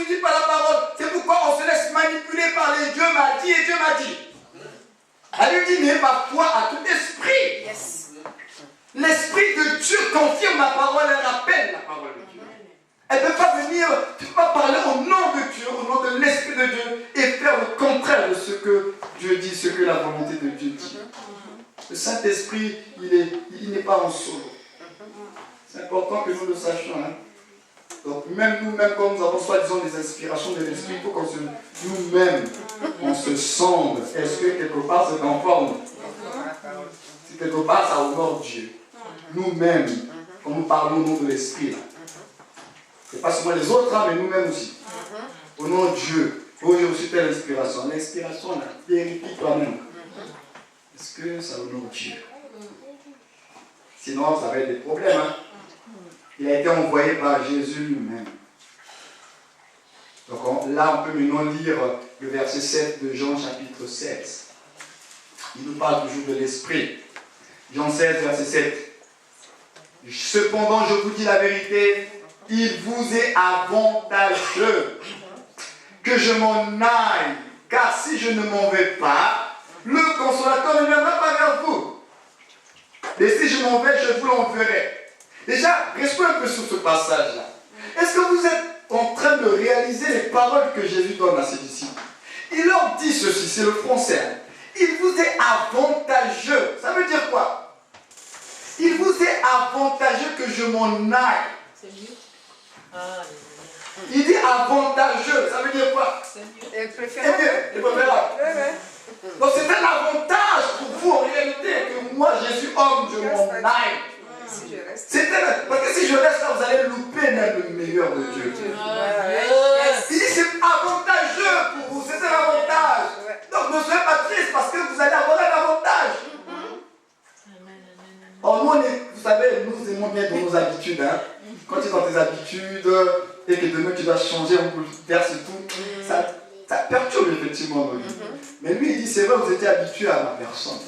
suivi par la parole. C'est pourquoi on se laisse manipuler par les Dieu m'a dit et Dieu m'a dit. La Bible dit, n'ayez pas foi à tout esprit. Yes. L'Esprit de Dieu confirme la parole, elle rappelle la parole de Dieu. Elle ne peut pas venir, tu ne peux pas parler au nom de Dieu, au nom de l'Esprit de Dieu et faire le contraire de ce que Dieu dit, ce que la volonté de Dieu dit. Le Saint-Esprit, il n'est pas en solo. C'est important que nous le sachions. Hein? Donc même nous-mêmes, quand nous avons soi-disant des inspirations de l'Esprit, il faut qu'on se... Nous-mêmes, on se sonde. Est-ce que quelque part c'est en forme? Si quelque part ça honore Dieu. Nous-mêmes, quand nous parlons au nom de l'Esprit, ce n'est pas seulement les autres, hein, mais nous-mêmes aussi. Au nom de Dieu, oh, j'ai reçu telle inspiration. L'inspiration, là, vérifie toi-même. Est-ce que ça honore Dieu? Sinon, ça va être des problèmes. Hein. Il a été envoyé par Jésus lui-même. Donc là, on peut maintenant lire le verset 7 de Jean chapitre 16. Il nous parle toujours de l'Esprit. Jean 16, verset 7. Cependant, je vous dis la vérité, il vous est avantageux que je m'en aille, car si je ne m'en vais pas, le consolateur ne viendra pas vers vous. Et si je m'en vais, je vous l'enverrai. Déjà, restons un peu sur ce passage-là. Est-ce que vous êtes en train de réaliser les paroles que Jésus donne à ses disciples? Il leur dit ceci, c'est le français. Hein. Il vous est avantageux. Ça veut dire quoi? Il vous est avantageux que je m'en aille. C'est mieux. Il dit avantageux. Ça veut dire quoi? C'est mieux. Et préférable. Eh bien, préférable. Donc c'est un avantage pour vous en réalité que moi, Jésus, homme, je m'en aille. Si je reste. Parce que si je reste là, vous allez louper même le meilleur de Dieu. Il dit c'est avantageux pour vous, c'est un avantage. Donc ne soyez pas triste parce que vous allez avoir un avantage. Or, nous, vous savez, nous aimons bien dans nos habitudes. Hein. Quand tu es dans tes habitudes et que demain tu dois changer, on bouleverse tout, ça perturbe effectivement nos vies. Mais lui, il dit c'est vrai, vous étiez habitués à ma personne.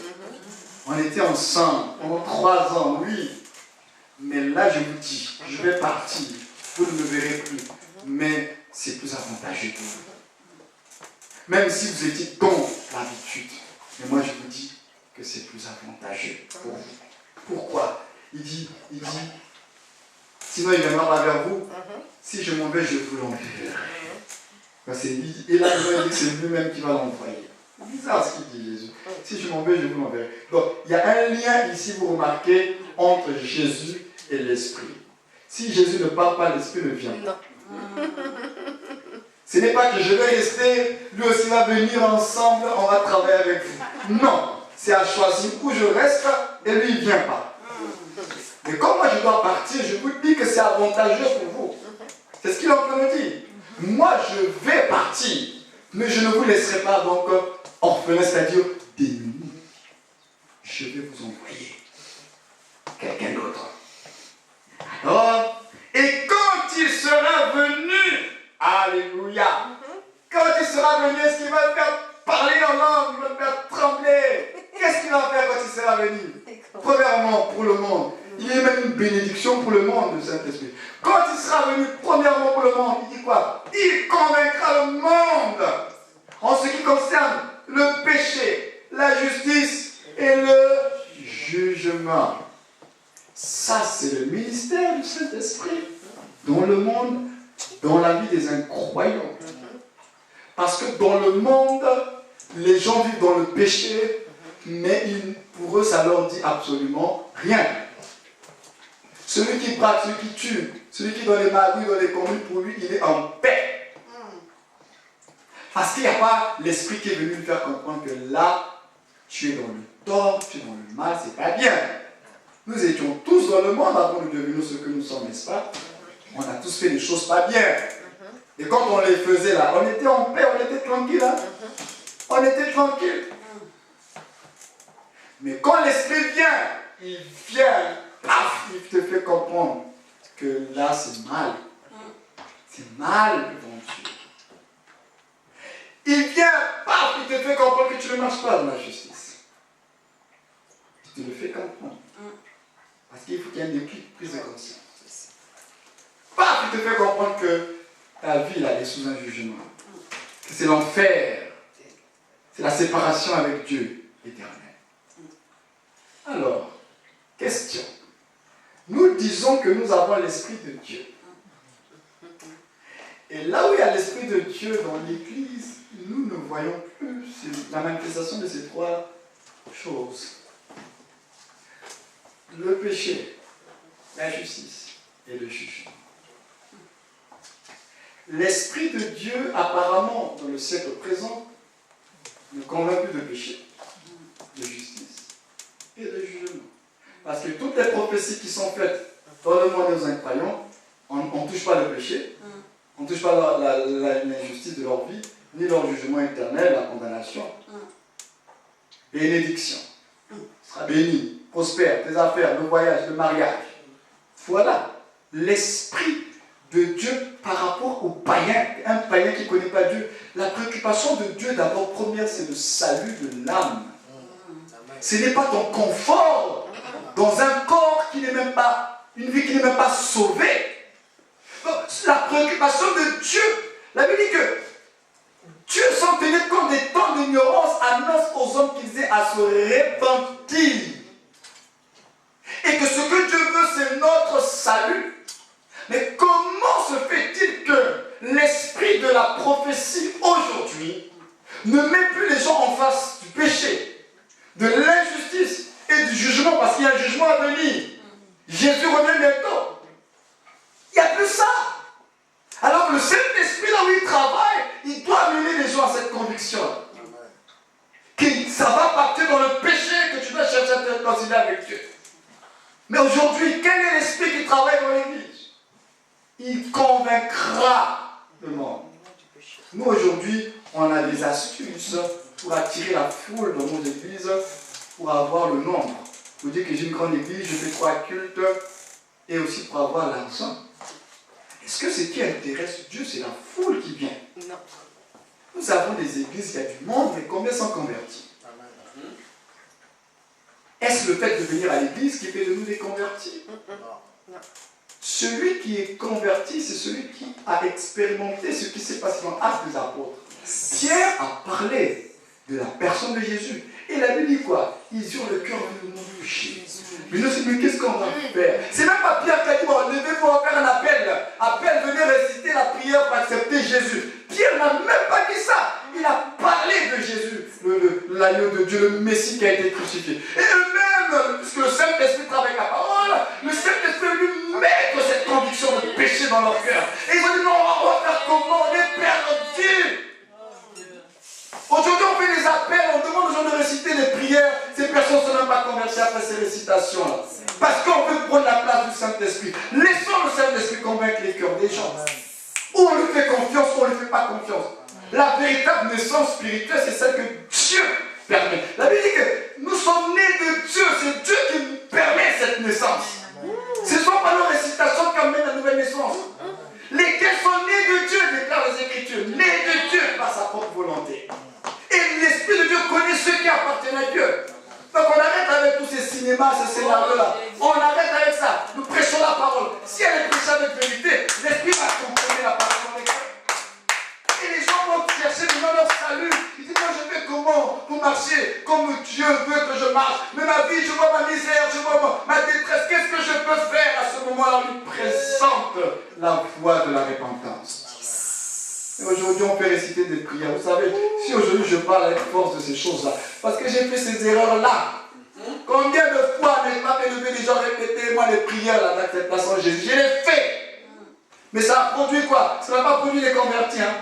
On était ensemble pendant 3 ans, oui. Mais là, je vous dis, je vais partir. Vous ne me verrez plus. Mais c'est plus avantageux pour vous. Même si vous étiez dans l'habitude. Mais moi, je vous dis que c'est plus avantageux pour vous. Pourquoi? Il dit, sinon il ne viendra pas vers vous. Si je m'en vais, je vous l'enverrai. Et là, il dit que c'est lui-même qui va l'envoyer. C'est bizarre ce qu'il dit, Jésus. Si je m'en vais, je vous l'enverrai. Donc, il y a un lien ici, vous remarquez, entre Jésus et l'Esprit. Si Jésus ne parle pas, l'Esprit ne vient pas. Ce n'est pas que je vais rester, lui aussi va venir ensemble, on va travailler avec vous. Non, c'est à choisir où je reste et lui il ne vient pas. Mais comme moi je dois partir, je vous dis que c'est avantageux pour vous. C'est ce qu'il est en train de dire. Moi je vais partir, mais je ne vous laisserai pas donc orphelin, c'est-à-dire démunis. Je vais vous envoyer quelqu'un d'autre. Alors, et quand il sera venu, alléluia, quand il sera venu, est-ce qu'il va le faire parler en langue, il va le faire trembler? Qu'est-ce qu'il va faire quand il sera venu? Premièrement, pour le monde, il y a même une bénédiction pour le monde, le Saint-Esprit. Quand il sera venu, premièrement pour le monde, il dit quoi? Il convaincra le monde en ce qui concerne le péché, la justice et le jugement. Ça, c'est le ministère du Saint-Esprit dans le monde, dans la vie des incroyants. Parce que dans le monde, les gens vivent dans le péché, mais pour eux, ça leur dit absolument rien. Celui qui braque, celui qui tue, celui qui est dans les magouilles, dans les communes, pour lui, il est en paix. Parce qu'il n'y a pas l'esprit qui est venu lui faire comprendre que là, tu es dans le tort, tu es dans le mal, c'est pas bien. Nous étions tous dans le monde avant de devenir ce que nous sommes, n'est-ce pas? On a tous fait des choses pas bien. Et quand on les faisait là, on était en paix, on était tranquille. Hein? On était tranquille. Mais quand l'esprit vient, il vient, paf, il te fait comprendre que là c'est mal. C'est mal devant Dieu. Il vient, paf, il te fait comprendre que tu ne marches pas dans la justice. Il te le fait comprendre. Parce qu'il faut qu'il y ait une prise de conscience. Paf, il te fait comprendre que la vie, elle est sous un jugement. C'est l'enfer. C'est la séparation avec Dieu éternel. Alors, question. Nous disons que nous avons l'Esprit de Dieu. Et là où il y a l'Esprit de Dieu dans l'Église, nous ne voyons plus la manifestation de ces trois choses. Le péché, l'injustice et le jugement. L'Esprit de Dieu, apparemment, dans le siècle présent, ne convainc plus de péché, de justice et de jugement. Parce que toutes les prophéties qui sont faites dans le monde des incroyants, on ne touche pas le péché, on ne touche pas l'injustice de leur vie, ni leur jugement éternel, la condamnation. Bénédiction. Sera béni, prospère, tes affaires, le voyage, le mariage. Voilà l'Esprit de Dieu par rapport au païen, un païen qui ne connaît pas Dieu. La préoccupation de Dieu, d'abord, première, c'est le salut de l'âme. Ce n'est pas ton confort dans un corps qui n'est même pas, une vie qui n'est même pas sauvée. Donc, la préoccupation de Dieu, la Bible dit que Dieu, sans tenir compte des temps d'ignorance, annonce aux hommes qu'ils aient à se repentir. Et que ce que Dieu veut, c'est notre salut. Mais comment se fait-il que l'esprit de la prophétie aujourd'hui ne met plus les gens en face du péché, de l'injustice et du jugement, parce qu'il y a un jugement à venir. Jésus revient bientôt. Il n'y a plus ça. Alors que le Saint-Esprit, là où il travaille, il doit amener les gens à cette conviction. Que ça va partir dans le péché, que tu dois chercher à te réconcilier avec Dieu. Mais aujourd'hui, quel est l'esprit qui travaille dans l'Église? Il convaincra le monde. Nous, aujourd'hui, on a des astuces pour attirer la foule dans nos églises, pour avoir le nombre. Pour dire que j'ai une grande église, je fais 3 cultes, et aussi pour avoir l'argent. Est-ce que ce qui intéresse Dieu, c'est la foule qui vient? Non. Nous avons des églises, il y a du monde, mais combien sont convertis? Est-ce le fait de venir à l'église qui fait de nous des convertis? Non. Celui qui est converti, c'est celui qui a expérimenté ce qui s'est passé dans l'Acte des Apôtres. Pierre a parlé de la personne de Jésus. Et il a dit quoi? Ils ont le cœur de nous toucher. Mais nous, mais qu'est-ce qu'on va faire? C'est même pas Pierre qui a dit, bon, levez-vous, on va faire un appel. Appel, venez réciter la prière pour accepter Jésus. Pierre n'a même pas dit ça. Il a parlé de Jésus, l'agneau de Dieu, le Messie qui a été crucifié. Et eux-mêmes, puisque le Saint-Esprit travaille la parole, le Saint-Esprit lui mettre cette conviction de péché dans leur cœur. Et ils ont dit, non, on va faire comment? On est perdus. Aujourd'hui, on fait des appels, on demande aux gens de réciter des prières. Ces personnes ne sont même pas converties après ces récitations-là. Parce qu'on veut prendre la place du Saint-Esprit. Laissons le Saint-Esprit convaincre les cœurs des gens. Ou on lui fait confiance, ou on ne lui fait pas confiance. La véritable naissance spirituelle, c'est celle que Dieu permet. La Bible dit que nous sommes nés de Dieu. C'est Dieu qui nous permet cette naissance. Ce ne sont pas nos récitations qui amènent la nouvelle naissance. Lesquels sont nés de Dieu, déclarent les Écritures. Nés de Dieu par sa propre volonté. Et l'Esprit de Dieu connaît ceux qui appartiennent à Dieu. Donc on arrête avec tous ces cinémas, ces scénarios-là. On arrête avec ça. Nous prêchons la parole. Si elle est prêchée avec vérité, l'Esprit va comprendre la parole dans les cœurs. Et les gens vont chercher dans leur salut. Ils disent, moi je fais comment pour marcher comme Dieu veut que je marche. Mais ma vie, je vois ma misère, je vois ma détresse. Qu'est-ce que je peux faire à ce moment-là? On lui présente la voie de la repentance. Et aujourd'hui, on peut réciter des prières. Vous savez, si aujourd'hui je parle avec force de ces choses-là, parce que j'ai fait ces erreurs-là. Combien de fois n'ai-je pas élevé les gens répéter moi les prières là, d'acceptation de Jésus? Je l'ai fait. Mais ça a produit quoi? Ça n'a pas produit des convertis. Hein?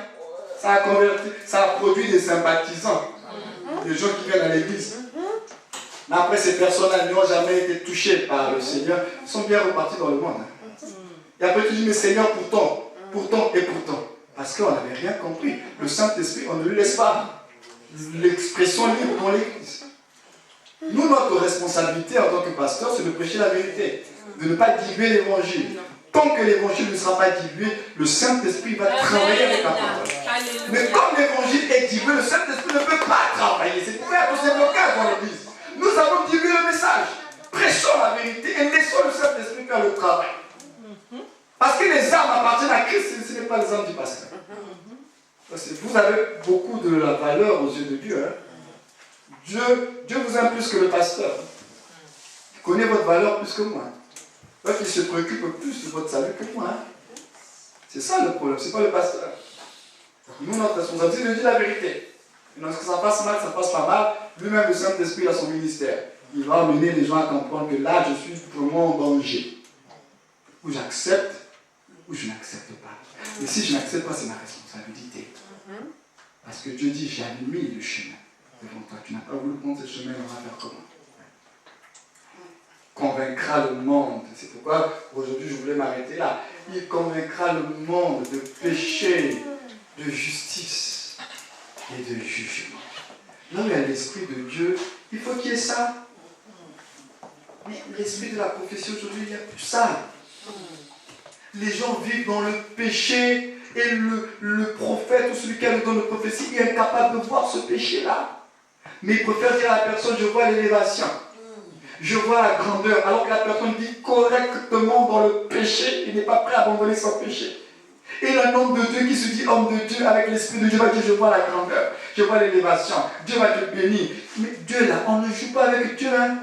Ça a produit des sympathisants. Des gens qui viennent à l'église. Mais après, ces personnes-là n'ont jamais été touchées par le Seigneur. Ils sont bien repartis dans le monde. Et après, tu dis, mais Seigneur, pourtant. Parce qu'on n'avait rien compris. Le Saint-Esprit, on ne lui laisse pas l'expression libre dans l'église. Nous, notre responsabilité en tant que pasteur, c'est de prêcher la vérité. De ne pas diluer l'évangile. Tant que l'évangile ne sera pas dilué, le Saint-Esprit va travailler avec la parole. Mais comme l'évangile est dilué, le Saint-Esprit ne peut pas travailler. C'est pour ça que c'est blocage dans l'église. Nous avons dilué le message. Prêchons la vérité et laissons le Saint-Esprit faire le travail. Parce que les âmes appartiennent à Christ, ce n'est pas l'exemple du pasteur. Parce que vous avez beaucoup de la valeur aux yeux de Dieu. Hein. Dieu vous aime plus que le pasteur. Il connaît votre valeur plus que moi. Donc il se préoccupe plus de votre salut que moi. Hein. C'est ça le problème, c'est pas le pasteur. Nous, notre responsabilité, c'est de dire la vérité. Et lorsque ça passe mal, ça passe pas mal, lui-même, le Saint-Esprit, a son ministère. Il va amener les gens à comprendre que là, je suis vraiment en danger. Ou j'accepte, ou je n'accepte pas. Et si je n'accepte pas, c'est ma responsabilité. Parce que Dieu dit, j'ai mis le chemin devant toi. Tu n'as pas voulu prendre ce chemin, on va faire comment? Convaincra le monde. C'est pourquoi aujourd'hui je voulais m'arrêter là. Il convaincra le monde de péché, de justice et de jugement. Là où il y a l'Esprit de Dieu, il faut qu'il y ait ça. Mais l'esprit de la prophétie aujourd'hui, il n'y a plus ça. Les gens vivent dans le péché et le prophète ou celui qui a le don de prophétie est incapable de voir ce péché-là. Mais il préfère dire à la personne, je vois l'élévation. Je vois la grandeur, alors que la personne vit correctement dans le péché, il n'est pas prêt à abandonner son péché. Et un homme de Dieu qui se dit homme de Dieu, avec l'Esprit de Dieu, va dire je vois la grandeur, je vois l'élévation, Dieu va te bénir. Mais Dieu là, on ne joue pas avec Dieu. Hein.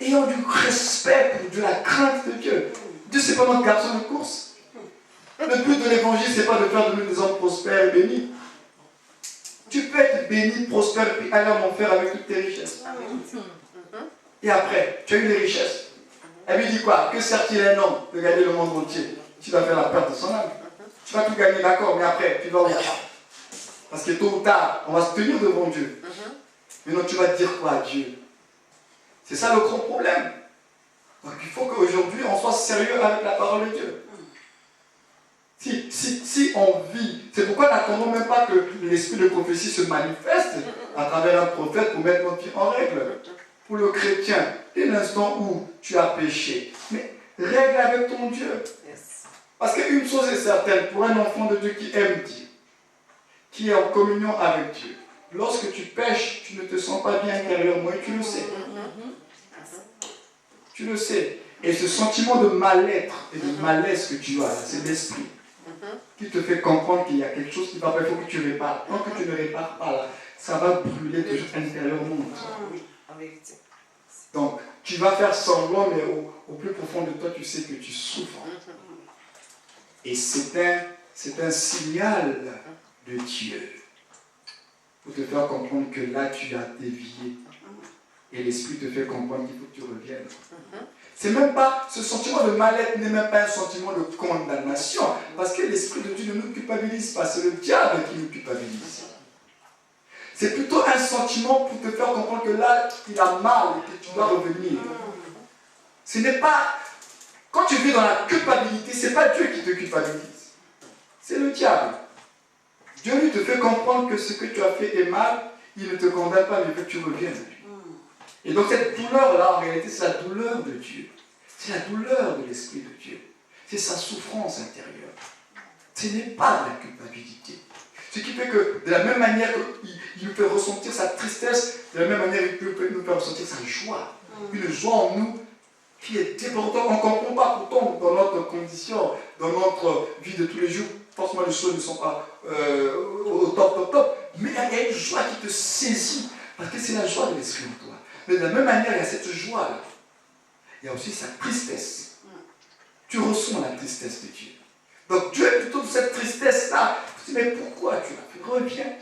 Ayons du respect pour Dieu, la crainte de Dieu. Dieu, c'est pas notre garçon de course. Le but de l'évangile, c'est pas de faire de nous des hommes prospères et bénis. Tu peux être béni, prospère, puis aller en enfer avec toutes tes richesses. Et après, tu as eu les richesses. Elle lui dit quoi? Que sert-il à un homme de gagner le monde entier? Tu vas faire la perte de son âme. Tu vas tout gagner, d'accord, mais après, tu vas où? Parce que tôt ou tard, on va se tenir devant Dieu. Mais non, tu vas te dire quoi à Dieu? C'est ça le grand problème. Donc il faut qu'aujourd'hui, on soit sérieux avec la parole de Dieu. Si on vit, c'est pourquoi n'attendons même pas que l'esprit de prophétie se manifeste à travers un prophète pour mettre notre vie en règle. Pour le chrétien, dès l'instant où tu as péché, mais règle avec ton Dieu. Parce qu'une chose est certaine, pour un enfant de Dieu qui aime Dieu, qui est en communion avec Dieu, lorsque tu pêches, tu ne te sens pas bien intérieurement et tu le sais. Tu le sais. Et ce sentiment de mal-être et de malaise que tu as, c'est l'esprit qui te fait comprendre qu'il y a quelque chose qui va pas, il faut que tu répares. Tant que tu ne répares pas là, ça va brûler toujours intérieurement. Donc, tu vas faire semblant, mais au plus profond de toi, tu sais que tu souffres. Et c'est un signal de Dieu pour te faire comprendre que là, tu as dévié. Et l'Esprit te fait comprendre qu'il faut que tu reviennes. C'est même pas, ce sentiment de mal-être n'est même pas un sentiment de condamnation. Parce que l'Esprit de Dieu ne nous culpabilise pas, c'est le diable qui nous culpabilise. C'est plutôt un sentiment pour te faire comprendre que là, il a mal et que tu dois revenir. Ce n'est pas... Quand tu vis dans la culpabilité, ce n'est pas Dieu qui te culpabilise. C'est le diable. Dieu lui te fait comprendre que ce que tu as fait est mal, il ne te condamne pas, mais il veut que tu reviennes à lui. Et donc cette douleur-là, en réalité, c'est la douleur de Dieu. C'est la douleur de l'Esprit de Dieu. C'est sa souffrance intérieure. Ce n'est pas la culpabilité. Ce qui fait que, de la même manière qu'il nous fait ressentir sa tristesse, de la même manière il peut nous faire ressentir sa joie. Une joie en nous qui est débordante. On ne comprend pas pourtant dans notre condition, dans notre vie de tous les jours. Forcément, les choses ne sont pas au top. Mais il y a une joie qui te saisit. Parce que c'est la joie de l'Esprit en toi. Mais de la même manière, il y a cette joie-là. Il y a aussi sa tristesse. Tu ressens la tristesse de Dieu. Donc Dieu est plutôt de cette tristesse-là. Tu te dis, mais pourquoi tu l'as fait? Reviens.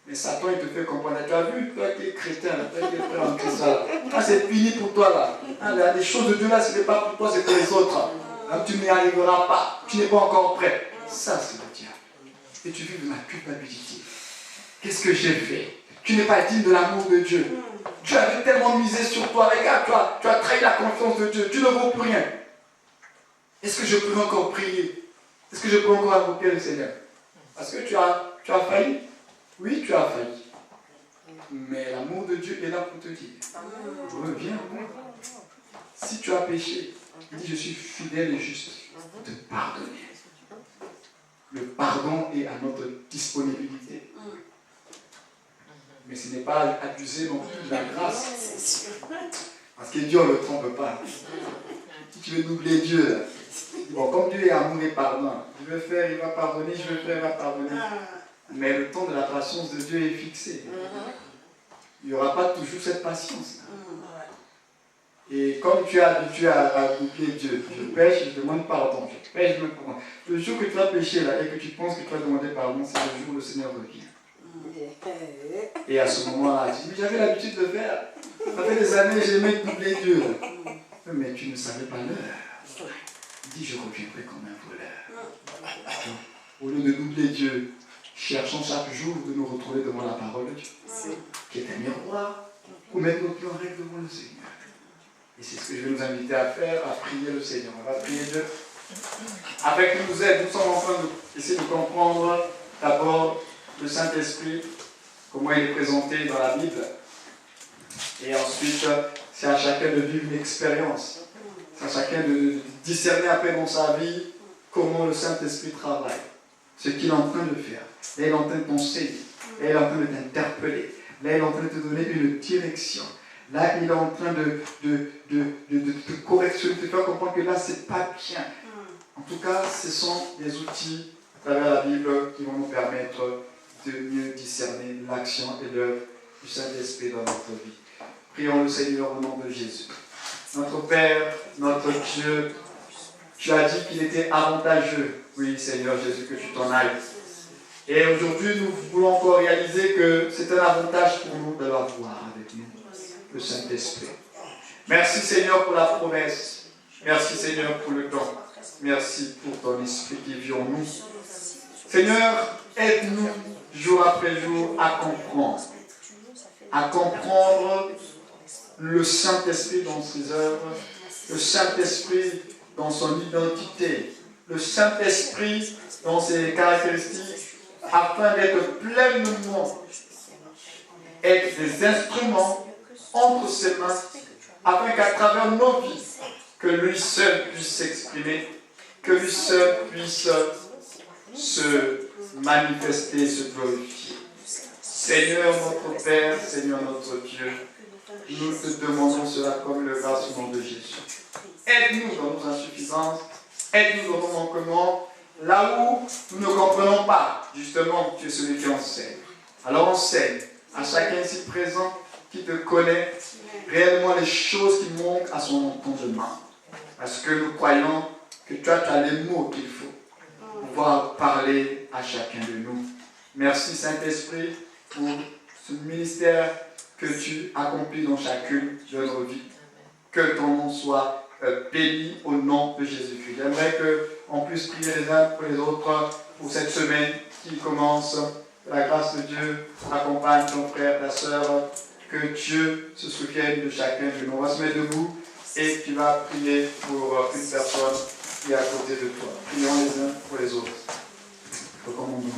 Mais Satan, il te fait comprendre. Tu as vu, toi qui es chrétien, toi qui es frère en Christ, là, c'est fini pour toi là. Il y a des choses de Dieu là, ce n'est pas pour toi, c'est pour les autres. Là, tu n'y arriveras pas. Tu n'es pas encore prêt. Ça, c'est le diable. Et tu vis de la culpabilité. Qu'est-ce que j'ai fait? Tu n'es pas digne de l'amour de Dieu. Dieu avait tellement misé sur toi. Regarde, tu as trahi la confiance de Dieu. Tu ne vaux plus rien. Est-ce que je peux encore prier? Est-ce que je peux encore invoquer le Seigneur? Parce que tu as failli. Oui, tu as failli. Mais l'amour de Dieu est là pour te dire. Reviens. Si tu as péché, il dit, je suis fidèle et juste pour te pardonner. Le pardon est à notre disponibilité. Mais ce n'est pas abuser non plus de la grâce. Parce que Dieu, on ne le trompe pas. Si tu veux doubler Dieu, là, Bon, comme Dieu est amour et pardon, je veux faire, il va pardonner, je veux faire, il va pardonner. Mais le temps de la patience de Dieu est fixé. Il n'y aura pas toujours cette patience. Et comme tu es habitué à oublier Dieu, je pêche, je demande pardon, je pêche, je demande pardon. Le jour que tu vas pécher là et que tu penses que tu vas demander pardon, c'est le jour où le Seigneur revient. Et à ce moment-là, tu dis, mais j'avais l'habitude de faire. Ça fait des années, j'aimais doubler Dieu. Mais tu ne savais pas l'heure. Il dit, je reviendrai comme un voleur. Donc, au lieu de doubler Dieu, cherchons chaque jour de nous retrouver devant la parole de Dieu, qui est un miroir, pour mettre nos pieds en règle devant le Seigneur. Et c'est ce que je vais nous inviter à faire, à prier le Seigneur. On va prier Dieu. Avec qu'il nous aide, nous sommes en train d'essayer de comprendre d'abord le Saint-Esprit, comment il est présenté dans la Bible. Et ensuite, c'est à chacun de vivre une expérience. C'est à chacun de discerner après dans sa vie comment le Saint-Esprit travaille. Ce qu'il est en train de faire. Là, il est en train de t'enseigner. Là, il est en train de t'interpeller. Là, il est en train de te donner une direction. Là, il est en train de te correctionner, de te faire comprendre que là, c'est pas bien. En tout cas, ce sont des outils à travers la Bible qui vont nous permettre de mieux discerner l'action et l'œuvre du Saint-Esprit dans notre vie. Prions le Seigneur au nom de Jésus. Notre Père, notre Dieu, tu as dit qu'il était avantageux, oui Seigneur Jésus, que tu t'en ailles. Et aujourd'hui, nous voulons encore réaliser que c'est un avantage pour nous de l'avoir avec nous, le Saint-Esprit. Merci Seigneur pour la promesse. Merci Seigneur pour le don. Merci pour ton esprit qui vit en nous. Seigneur, aide-nous jour après jour à comprendre le Saint-Esprit dans ses œuvres, le Saint-Esprit dans son identité, le Saint-Esprit dans ses caractéristiques, afin d'être pleinement être des instruments entre ses mains, afin qu'à travers nos vies, que lui seul puisse s'exprimer, que lui seul puisse se manifester, se glorifier. Seigneur notre Père, Seigneur notre Dieu, nous te demandons cela comme le grâce au nom de Jésus. Aide-nous dans nos insuffisances, aide-nous dans nos manquements, là où nous ne comprenons pas, justement, tu es celui qui enseigne. Alors enseigne à chacun ici présent qui te connaît réellement les choses qui manquent à son entendement. Parce que nous croyons que tu as les mots qu'il faut pour pouvoir parler à chacun de nous. Merci Saint-Esprit pour ce ministère que tu accomplis dans chacune de nos vies. Que ton nom soit béni au nom de Jésus-Christ. J'aimerais qu'on puisse prier les uns pour les autres pour cette semaine qui commence. Que la grâce de Dieu accompagne ton frère, ta soeur. Que Dieu se souvienne de chacun de nous. On va se mettre debout et tu vas prier pour une personne qui est à côté de toi. Prions les uns pour les autres. Recommandons.